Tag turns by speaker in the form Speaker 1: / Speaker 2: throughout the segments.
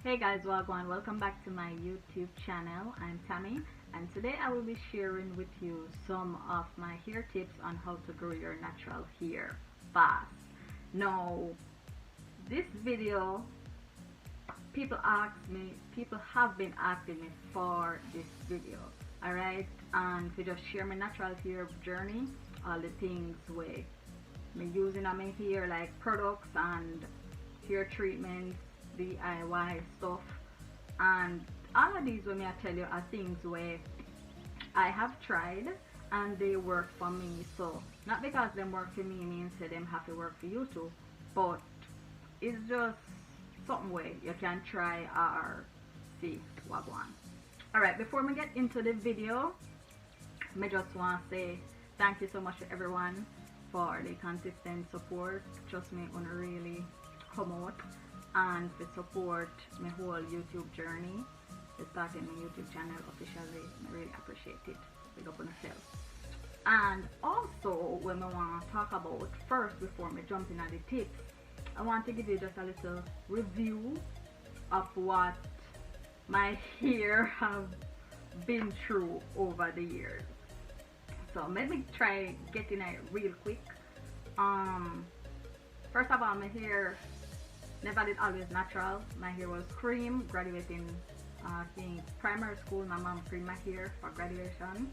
Speaker 1: Hey guys, welcome back to my YouTube channel. I'm Tami, and today I will be sharing with you some of my hair tips on how to grow your natural hair fast. Now, this video, people have been asking me for this video, alright, and to just share my natural hair journey, all the things with me using on my hair, like products and hair treatments, DIY stuff, and all of these, when I tell you, are things where I have tried and they work for me. So not because them work for me means that them have to work for you too, but it's just something way you can try or see what one. Alright, before we get into the video, I just want to say thank you so much to everyone for the consistent support. Trust me, on really come out and to support my whole YouTube journey, to starting my YouTube channel officially. I really appreciate it. Big up on yourself. And also, when I want to talk about first, before me jump into the tips, I want to give you just a little review of what my hair have been through over the years. So let me try getting it real quick. First of all, my hair never did always natural. My hair was cream. Graduating, I think primary school, my mom creamed my hair for graduation.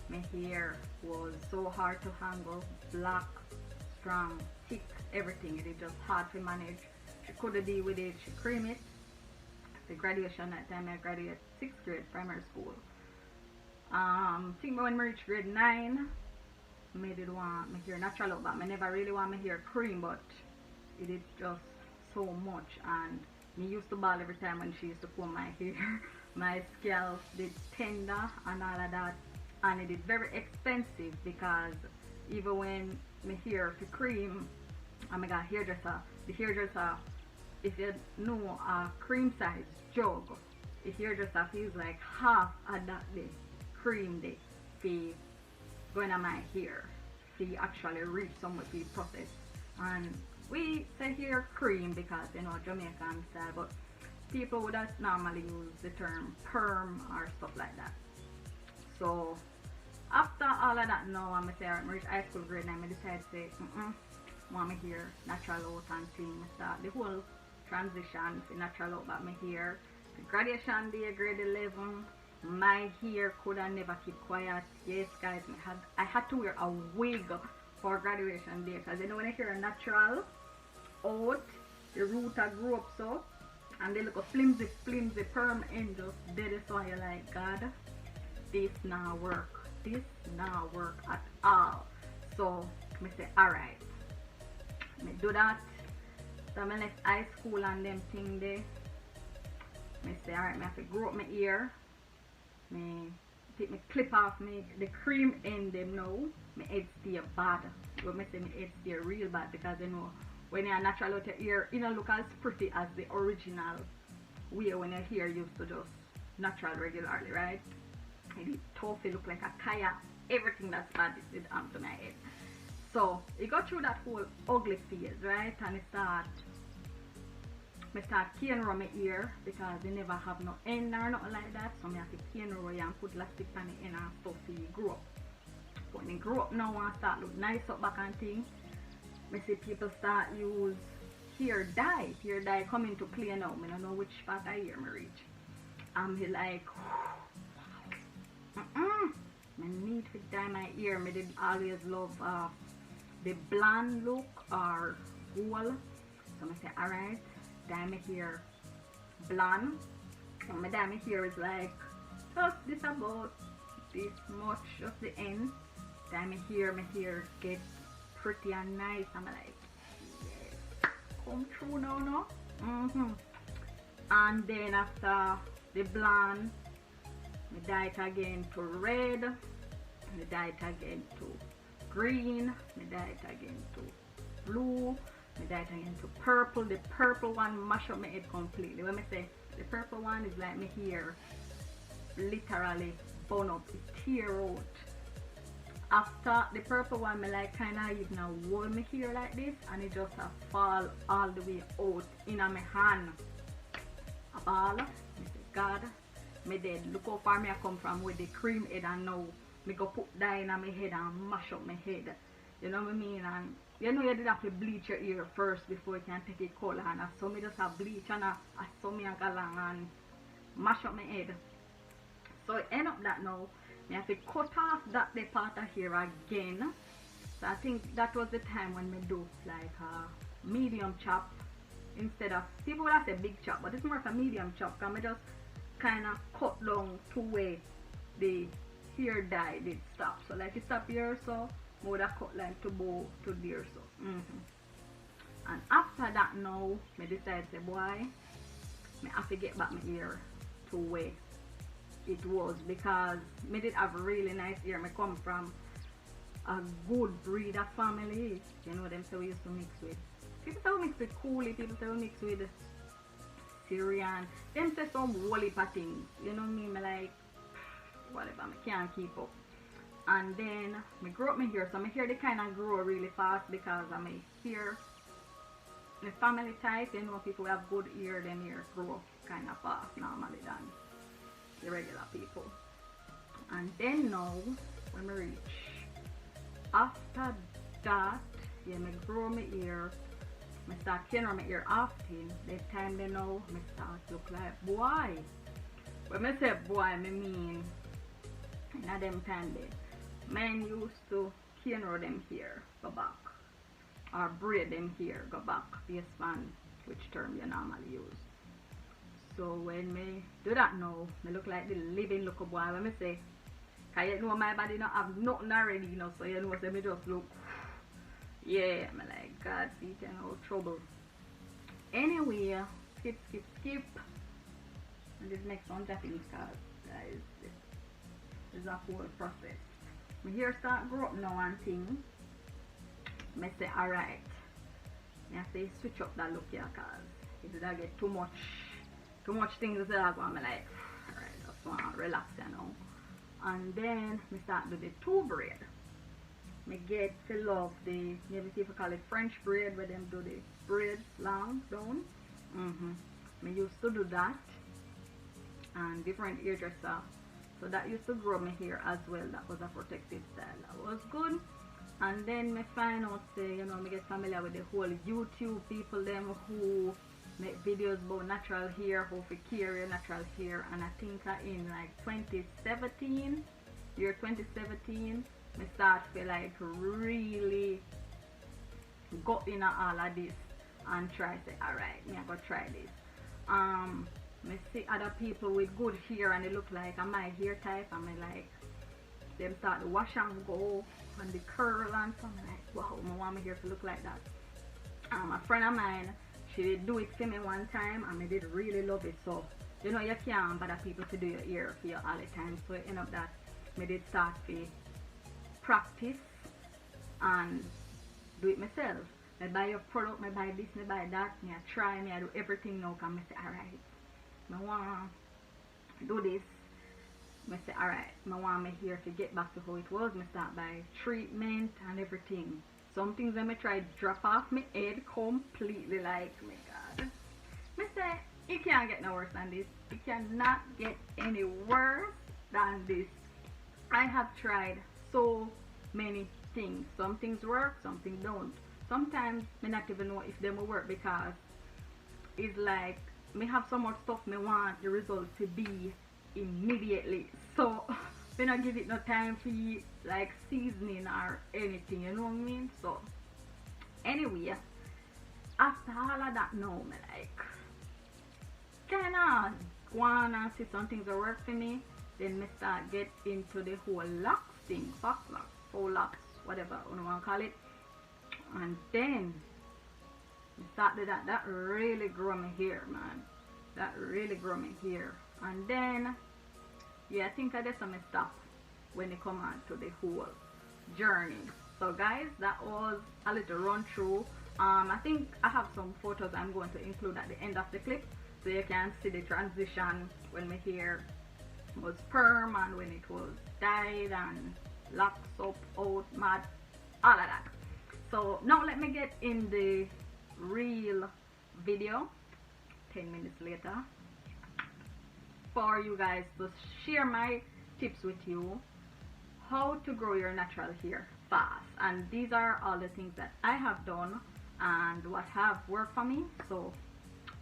Speaker 1: My hair was so hard to handle, black, strong, thick, everything. It is just hard to manage. She couldn't deal with it. She creamed it. The graduation, that time I graduated 6th grade primary school. I think when I reached grade 9, I made it want my hair natural look, but I never really want my hair cream, but it is just so much, and me used to bawl every time when she used to comb my hair. My scalp did tender and all of that, and it is very expensive because even when my hair to cream, and I got hairdresser, the hairdresser, if you know a cream size jug, the hairdresser feels like half of that the cream they fee going on my hair. She actually reach somewhere to process, and we say here cream because you know Jamaican style, but people would not normally use the term perm or stuff like that. So after all of that, now I'm say I reach high school grade 9, I decided to say want my hair natural out and clean. I start the whole transition to natural out about my hair. The graduation day, grade 11, my hair could have never keep quiet. Yes guys, I had to wear a wig for graduation day, because you know when I hair natural out, the root I grew up so, and they look a flimsy perm end just dead, so you're like, God, this now work. This now work at all. So I say, alright, me do that. So I left high school and them thing there. I say, alright, I have to grow up my ear. Me take my clip off me the cream end them now. My head stay bad. But I say my head stay real bad, because you know when you're natural out your ear, you don't look as pretty as the original way when your hair used to just natural regularly, right? It totally look like a kaya. Everything that's bad is onto my head. So it got through that whole ugly phase, right? And I start cane around my ear, because they never have no end or nothing like that. So I have to cane around and put lipstick on the end and stuff to grow up. When they grow up now and start look nice up back and things, I see people start use hair dye. Hair dye coming to clear now. I don't know which part of hair I reach. I'm like, I need to dye my ear. I did always love the blonde look or gold. So I say, alright, dye my hair blonde. So my dye my hair is like just this about this much of the end. Dye my hair gets pretty and nice. I'm like, yes, come true now, no? And then after the blonde, I dye it again to red, I dye it again to green, I dye it again to blue, I dye it again to purple. The purple one mash up my head completely. When I say the purple one is like my hair literally burn up, it tear out. After the purple one, I like kind of even hold my hair like this, and it just fall all the way out in my hand. a ball. Me say, God, me dead. Look how far me I come from with the cream head, and now me go put dye in my head and mash up my head. You know what I mean? And you know you did have to bleach your ear first before you can take a color, and I saw me just have bleach and I saw me go along and mash up my head. So it end up that now me have to cut off that the part of here again. So I think that was the time when me do like a medium chop instead of, people would have said big chop, but it's more of a medium chop because I just kind of cut down to where the hair dye did stop. So like it stop here, so I would have cut like to bow to there. So and after that now me decide say, boy, me have to get back my ear to where it was, because me did have really nice ear. Me come from a good breed of family. You know them, so we used to mix with, people say we mix with coolie, people say we mix with Syrian, them say some whole heap of things, you know me, me like whatever, me can't keep up. And then me grow up my hair, so my hair they kind of grow really fast because of my hair, my family type. You know, people have good ear, them hair grow kind of fast normally than the regular people. And then now when me reach after that, yeah, me grow my ear, me start cleaning my ear often. The time they know me start look like boy. When me say boy, me mean in them time they men used to clean them hair go back, or braid them hair go back based on which term you normally use. So when me do that now, me look like the living look boy. When me say, cause you know my body not have nothing already, you know, so you know, so me just look, yeah, me like, God, see, you know, trouble. Anyway, skip, and this makes one things, cause guys, this is a whole process. My hair start grow up now and thing. Me say, alright, I say switch up that look here, cause if it get too much things to say, I'm like, alright, just want to relax, you know. And then me start with the two braid. Me get to love the, maybe people call it French braid, where them do the braids long down. Me used to do that, and different hairdresser. So that used to grow my hair as well. That was a protective style. That was good. And then me find out, say, you know, me get familiar with the whole YouTube people, them who make videos about natural hair, how to care your natural hair. And I think in like 2017, year 2017, me start to like really go in all of this and try say, alright, me I go try this. Me see other people with good hair and they look like my hair type, and me like them start to wash and go and the curl and so I'm like, wow, I want my hair to look like that. A friend of mine, she did do it for me one time and I did really love it. So you know, you can't bother people to do your hair for you all the time, so it end up that me did start to practice and do it myself. I buy your product, I buy this, I buy that, I try, I do everything now, because I say, alright, I want to do this. I say, alright, I want my hair to get back to how it was. I start by treatment and everything. Some things I try to drop off my head completely, like, oh my God. I say, it can't get no worse than this. It cannot get any worse than this. I have tried so many things. Some things work, some things don't. Sometimes I not even know if they will work, because it's like me have so much stuff me want the result to be immediately. So me not give it no time for like seasoning or anything, you know what I mean? So anyway, after all of that now, me like kinda go on and see some things that work for me. Then me start get into the whole locks thing, fox locks, faux locks, whatever you want to call it. And then I started that really grew my hair, man. That really grew my hair. And then yeah, I think I did some stop when it come on to the whole journey. So guys, that was a little run through. I think I have some photos I'm going to include at the end of the clip, so you can see the transition when my hair was perm and when it was dyed and locks up, out, mad, all of that. So now let me get in the real video. 10 minutes later, for you guys to share my tips with you how to grow your natural hair fast, and these are all the things that I have done and what have worked for me. So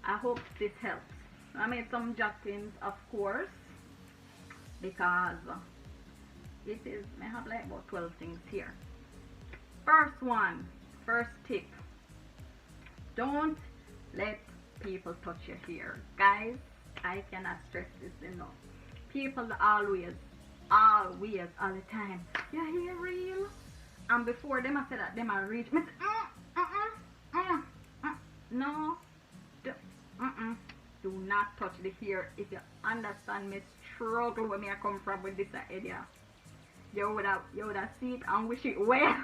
Speaker 1: I hope this helps. I made some jottings, of course, because it is, I have like about 12 things here. First tip, don't let people touch your hair. Guys, I cannot stress this enough. People always, all the time, your hair real? And before them I said that, them I reach me, no, do not touch the hair. If you understand me struggle where me I come from with this idea, you would have seen it and wish it well.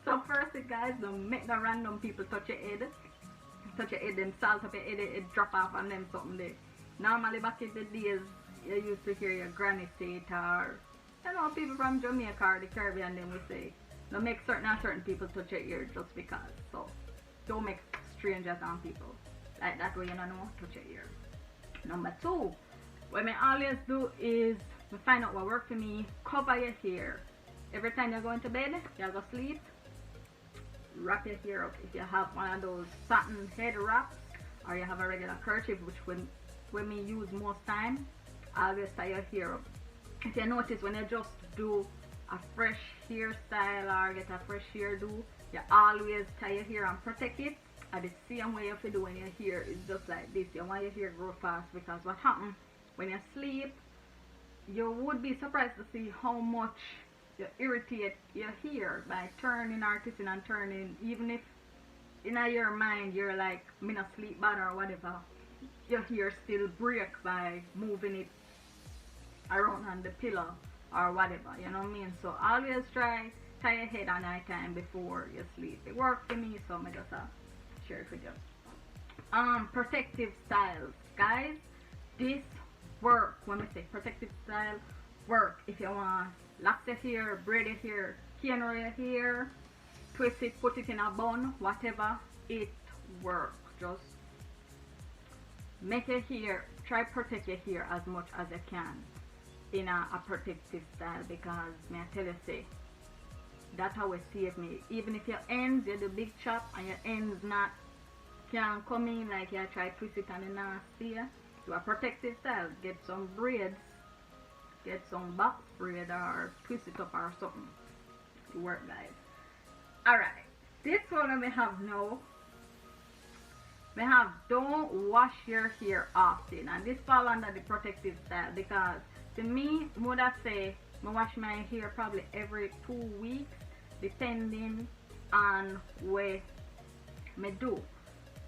Speaker 1: So first, guys, don't make the random people touch your head. Touch your head, them salt up your head, it drop off on them something there. Normally back in the days, you used to hear your granny say it, or you know, people from Jamaica or the Caribbean, then we say, don't make certain people touch your ear just because. So don't make strangers on people. Like that way you don't know, touch your ear. Number 2, what I always do is to find out what works for me. Cover your hair. Every time you're going to bed, you go sleep, wrap your hair up. If you have one of those satin head wraps, or you have a regular kerchief, which when we use most time, always tie your hair up. If you notice, when you just do a fresh hairstyle or get a fresh hairdo, you always tie your hair and protect it. And the same way you have to do when your hair is just like this. You want your hair to grow fast, because what happens when you sleep, you would be surprised to see how much you irritate your hair by turning or twisting and turning. Even if in your mind you're like, me not sleep bad or whatever, your hair still break by moving it around on the pillow or whatever, you know what I mean? So always try tie your head at night time before you sleep. It worked for me, so I just share it with you. Protective styles, guys, this work. When we say protective style, work. If you want lock your hair, braid your hair, cane your hair, twist it, put it in a bun, whatever, it works. Just make your hair, try protect your hair as much as you can in a protective style, because may I tell you, say, that's how it saved me. Even if your ends, you do big chop and your ends not can come in, like you try twist it and it not stay, do a protective style, get some braids, get some box braid or twist it up or something to work, guys. Alright, this one we have now, we have don't wash your hair often, and this fall under the protective style, because to me, would I say I wash my hair probably every 2 weeks, depending on where me do.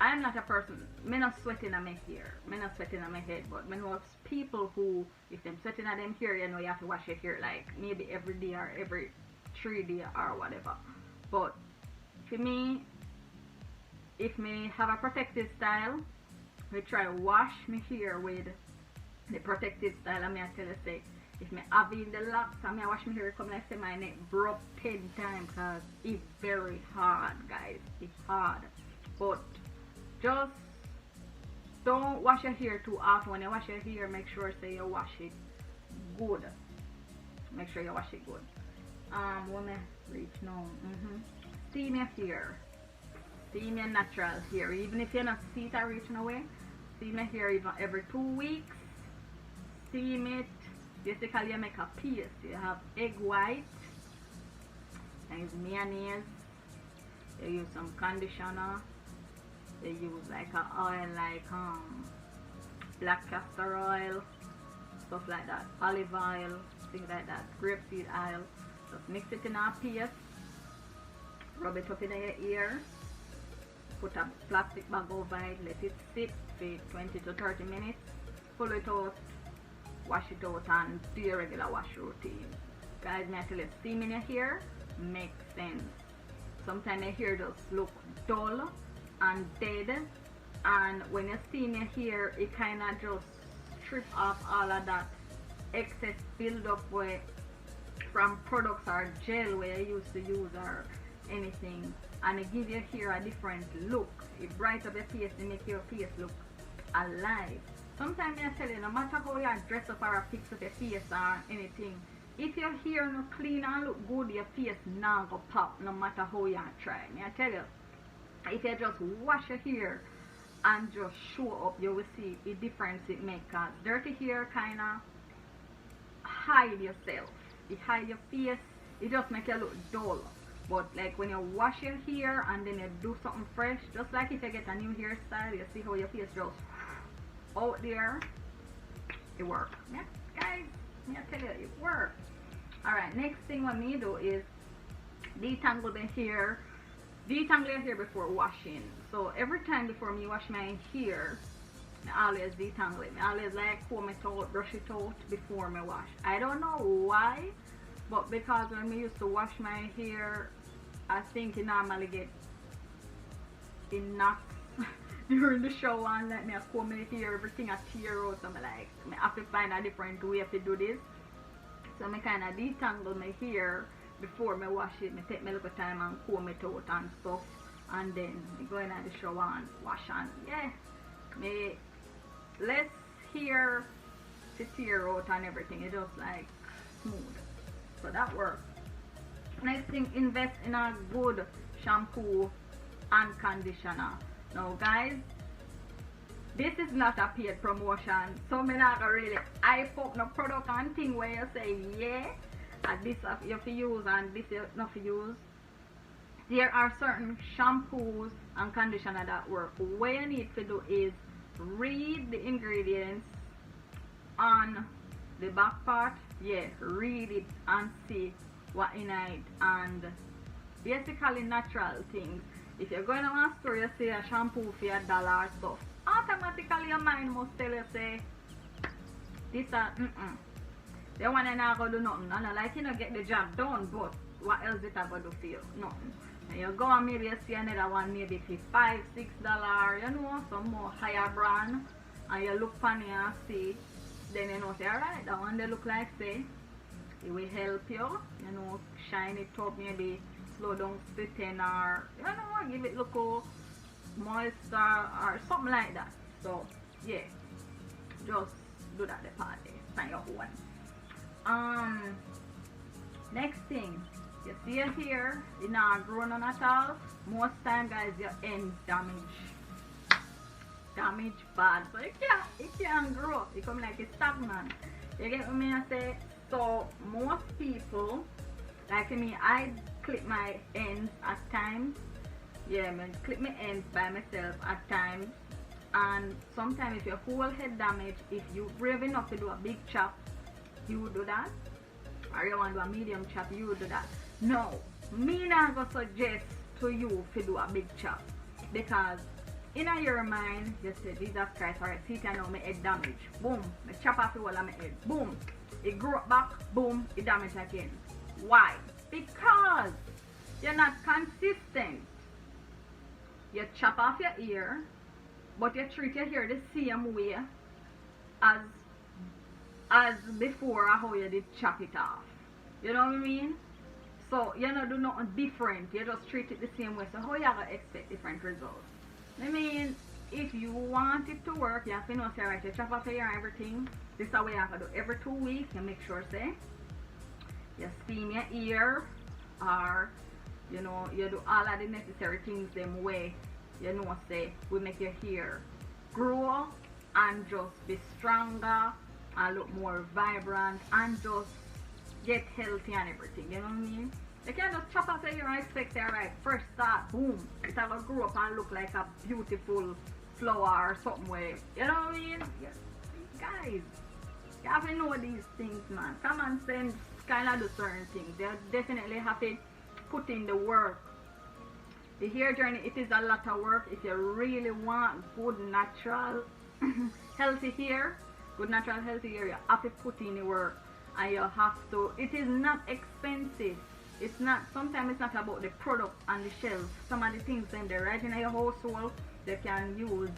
Speaker 1: I'm not a person, me not sweating on my hair, me not sweating on my head, but me know people who, if them sweating on them hair, you know you have to wash your hair like maybe every day or every 3 days or whatever. But for me, if me have a protective style, we try wash my hair with the protective style, and me I tell you, say, if me have in the locks and me wash my hair, come like say my neck broke 10 times, because it's very hard, guys. It's hard. But just don't wash your hair too often. When you wash your hair, make sure say you wash it good. Make sure you wash it good. When I reach now, steam your hair. Steam your natural hair. Even if you're not see it reaching away, steam your hair even every 2 weeks. Steam it. Basically, you make a paste. You have egg white, and mayonnaise. You use some conditioner. You use like an oil like black castor oil, stuff like that, olive oil, things like that, grapeseed oil. Just mix it in a paste, rub it up in your ear, put a plastic bag over it, let it sit for 20 to 30 minutes, pull it out, wash it out, and do your regular wash routine. Guys, may I tell you, steaming your hair makes sense. Sometimes your hair just look dull and dead, and when you steam your hair, it kind of just strip off all of that excess build-up from products or gel where you used to use or anything, and it gives your hair a different look. It brighten up your face and make your face look alive. sometimes I tell you, no matter how you dress up or fix up your face or anything, if your hair no clean and look good, your face not go pop no matter how you try. Me I tell you, if you just wash your hair and just show up, you will see the difference it makes. Cause dirty hair kinda hide yourself. It hide your face. It just make you look dull. But like when you wash your hair and then you do something fresh, just like if you get a new hairstyle, you see how your face just out there. It works. Yeah, guys, me I tell you, it works. Alright, next thing what me do is detangle the hair. Detangle your hair before washing. So every time before me wash my hair, I always detangle it. I always like comb it out, brush it out before me wash. I don't know why, but because when me used to wash my hair, I think it normally get in knots during the shower, and like me I comb my hair, everything I tear out. So I'm like, I have to find a different way to do this. So I kind of detangle my hair before me wash it. I take my little time and comb it out and stuff, and then I go in the shower and wash, and yeah, me less hair to tear out and everything. It just like smooth. So that works. Next thing, invest in a good shampoo and conditioner. Now guys, this is not a paid promotion, so me not gonna really hype up no product and thing where you say yeah, and this you have to use and this you not to use. There are certain shampoos and conditioner that work. What you need to do is read the ingredients on the back part. Yeah, read it and see what in it, and basically natural things. If you're going to a store, you see a shampoo for $1 stuff, automatically your mind must tell you say this they want to not go do nothing. And like you know get the job done, but what else it ever do for you? Nothing. And you go and maybe you see another one maybe for $5, $6, you know, some more higher brand, and you look funny and see, then you know say alright, that one they look like say it will help you, you know, shine it up, maybe slow down splitting, or you know, give it look moisture or something like that. So yeah, just do that the party, find your own. Next thing, you see your hair, it not grow none at all. Most time guys your ends damage bad, so it can't grow. It come like a stagnant. You get what I say? So most people like me, I clip my ends at times. Yeah, I clip my ends by myself at times. And sometimes if your whole head damage, if you brave enough to do a big chop, you would do that. Or you want to do a medium chop, you would do that. No, me not gonna suggest to you to do a big chop, because in your mind you say Jesus Christ, alright, see I know my head damage. Boom, I chop off the whole of my head. Boom, it grow back. Boom, it damage again. Why? Because you're not consistent. You chop off your ear, but you treat your hair the same way as before how you did chop it off. You know what I mean? So you not do nothing different. You just treat it the same way. So how you gonna expect different results? I mean, if you want it to work, you have to know say right, you chop off your hair and everything. This is how you have to do every 2 weeks. You make sure say you steam your ear, or you know, you do all of the necessary things them way, you know, say we make your hair grow and just be stronger and look more vibrant and just get healthy and everything, you know what I mean? You can't just chop off your hair and expect it, right, first start, boom, it's gonna grow up and look like a beautiful flower or something way, you know what I mean? Yeah. Guys, you have to know these things, man. Common sense kind of do certain things. You definitely have to put in the work. The hair journey, it is a lot of work. If you really want good natural healthy hair, good natural healthy hair, you have to put in the work, and you have to, it is not expensive. It's not, sometimes it's not about the product on the shelf. Some of the things in there right in your household they can use,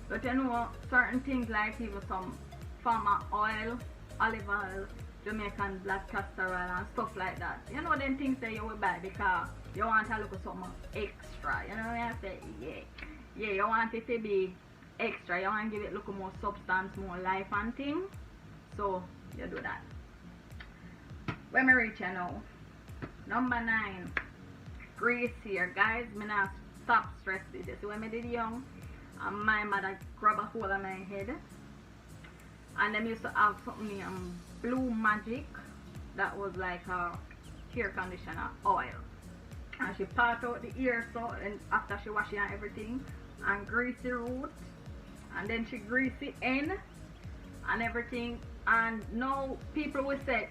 Speaker 1: but you know certain things like even some farmer oil, olive oil, Jamaican Black Castor oil and stuff like that. You know them things that you will buy because you want to look at something extra. You know what I say? Yeah, you want it to be extra. You want to give it look more substance, more life and thing. So you do that. When we reach you now, number 9, grease here, guys. Me not stop stress this. You see when me did young, and my mother grab a hold of my head, and them used to have something Blue Magic that was like a hair conditioner oil, and she part out the ear so, and after she wash it and everything, and grease the root, and then she grease the end and everything. And now people will say,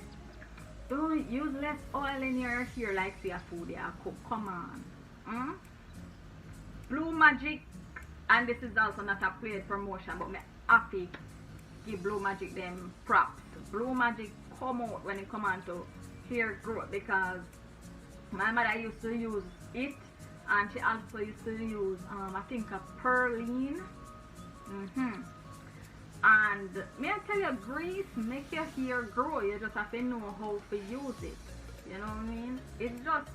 Speaker 1: don't use less oil in your hair like say a food you cook. Come on. Blue Magic, and this is also not a paid promotion, but me happy give Blue Magic them props. Blue Magic come out when it come on to hair growth, because my mother used to use it, and she also used to use I think a Perline. And may I tell you, grease make your hair grow. You just have to know how to use it. You know what I mean? It's just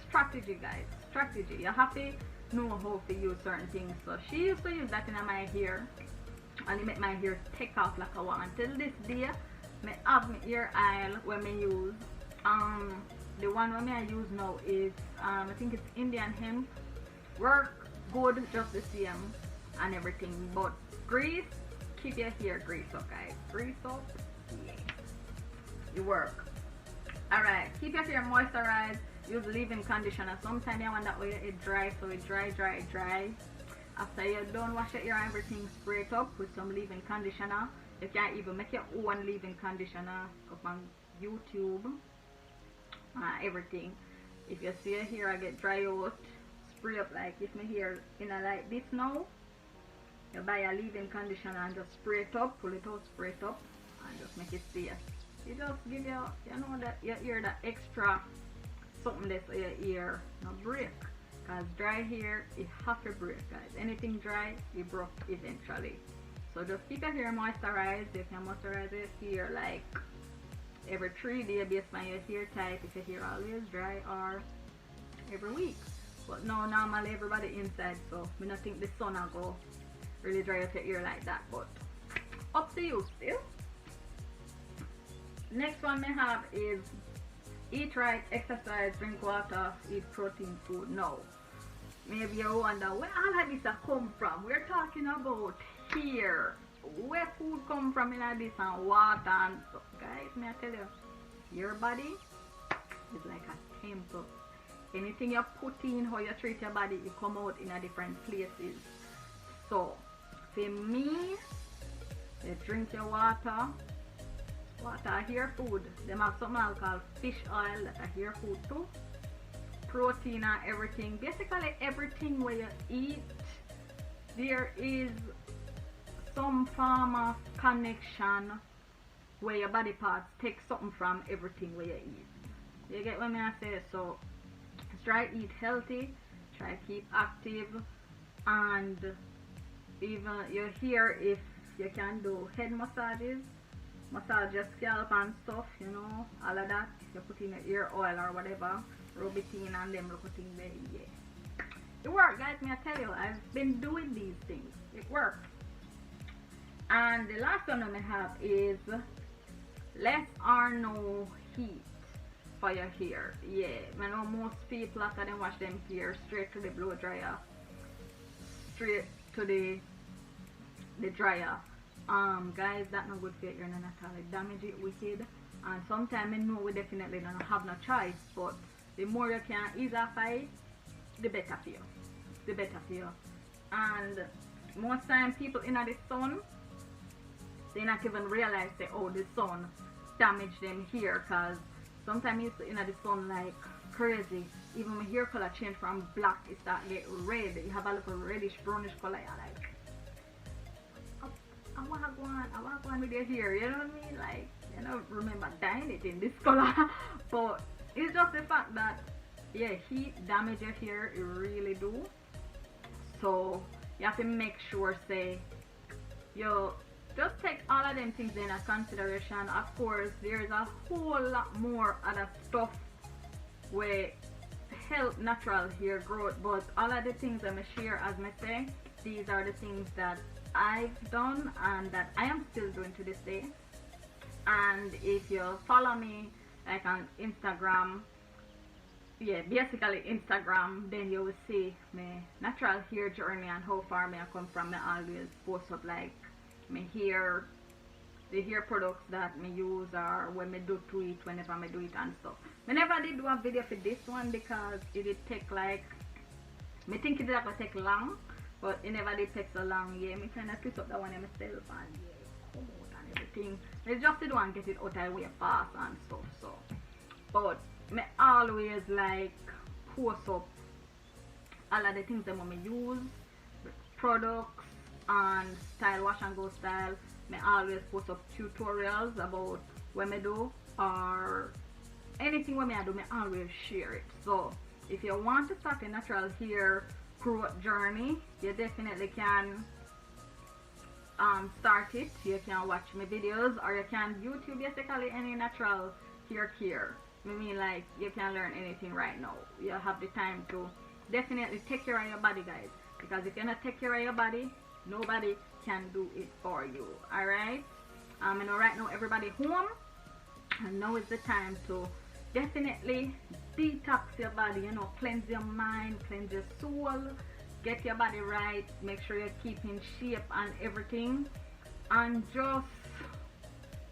Speaker 1: strategy, guys. Strategy. You have to know how to use certain things. So she used to use that in my hair, and it make my hair take off like a woman. Till this day, I have my ear oil when I use. The one when I use now is I think it's Indian hemp. Work good just the same and everything. But grease, keep your hair greased up, guys. Grease up, yeah. You work. Alright, keep your hair moisturized. Use leave-in conditioner. Sometimes you want that way it dry, so it dry. After you're done wash your hair and everything, spray it up with some leave-in conditioner. You can even make your own leave-in conditioner up on YouTube. Everything. If you see your hair I get dry out, spray up. Like if my hair like this now, you buy a leave-in conditioner and just spray it up, pull it out, spray it up, and just make it stay. It just give you, you know, that your ear that extra something that's your ear not break. Because dry hair, it have to break, guys. Anything dry, it broke eventually. So just keep your hair moisturized. You can moisturize your hair like every 3 days based on your hair type, if your hair always dry, or every week. But no, normally everybody inside, so I don't think the sun will go really dry out your ear like that, but up to you still. Next one I have is eat right, exercise, drink water, eat protein food. No, maybe you wonder where all of this come from. We're talking about here, where food come from in this and water and stuff. Guys, may I tell you, your body is like a temple. Anything you put in, how you treat your body, it come out in a different places. So for me, you drink your water. Water, hair food. They have something called fish oil, that are hair food too. Protein and everything. Basically everything where you eat, there is some form of connection where your body parts take something from everything where you eat. You get what I say? So try eat healthy, try keep active, and even your hair, if you can do head massages, massage your scalp and stuff, you know, all of that. You put in your ear oil or whatever, rub it in and then look it in there. Yeah, it works, guys. Me I tell you, I've been doing these things. It works. And the last one I have is less or no heat for your hair. Yeah, I know most people after they wash them hair straight to the blow dryer, straight to the dryer. Guys, that's not good for your ear at all. It damage it wicked. And sometimes I know we definitely don't have no choice, but the more you can ease off it, the better for you. The better for you. And most time people in the sun, they not even realize that, oh, the sun damaged them hair, because sometimes you sit in the sun like crazy. Even my hair color change from black, it start get red. You have a little reddish brownish color. You're like, I want to go on with your hair, you know what I mean? Like, you know, remember dyeing it in this color. But it's just the fact that, yeah, heat damage your hair, it really do. So you have to make sure, say, you just take all of them things into consideration. Of course, there's a whole lot more other stuff where help natural hair growth, but all of the things I'm share, as I say, these are the things that I've done and that I am still doing to this day. And if you follow me like on Instagram, yeah, basically Instagram, then you will see my natural hair journey and how far me I come from. Me always post up like my hair, the hair products that me use, or when me do to it, whenever me do it and stuff. Me never did do a video for this one because it did take like, me think it did gonna take long, but it never did take so long. Yeah, me kinda twist up that one myself and yeah, come out and everything. Me just did want to get it out of the way fast and stuff, so. But me always like post up all of the things that me use, products and style, wash and go style. Me always post up tutorials about what me do, or anything what me I do, me always share it. So if you want to start a natural hair growth journey, you definitely can start it. You can watch my videos, or you can YouTube basically any natural hair care. I mean, like, you can learn anything right now. You have the time to definitely take care of your body, guys, because if you're not take care of your body, nobody can do it for you. Alright, I know right now everybody home, and now is the time to definitely detox your body, you know, cleanse your mind, cleanse your soul, get your body right, make sure you keep in shape and everything, and just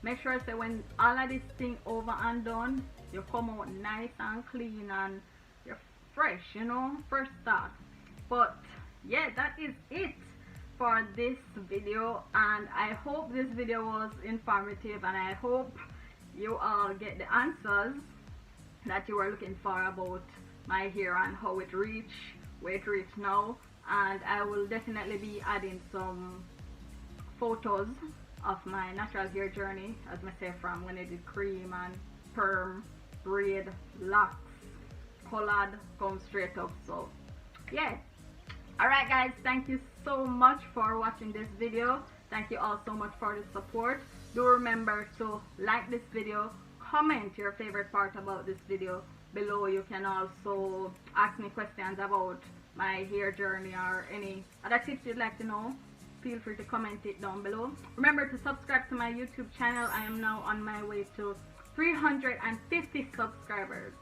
Speaker 1: make sure that when all of this thing over and done, you come out nice and clean and you're fresh, you know, fresh start. But yeah, that is it for this video, and I hope this video was informative, and I hope you all get the answers that you were looking for about my hair and how it reach where it reach now. And I will definitely be adding some photos of my natural hair journey, as I say, from when I did cream and perm, braid, locks, colored, come straight up. So yeah, alright guys, thank you so much for watching this video. Thank you all so much for the support. Do remember to like this video, comment your favorite part about this video below. You can also ask me questions about my hair journey or any other tips you'd like to know. Feel free to comment it down below. Remember to subscribe to my YouTube channel. I am now on my way to 350 subscribers.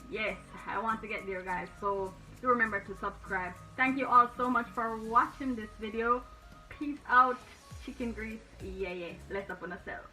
Speaker 1: Yes, I want to get there, guys, so do remember to subscribe. Thank you all so much for watching this video. Peace out, chicken grease, yeah, bless up on yourself.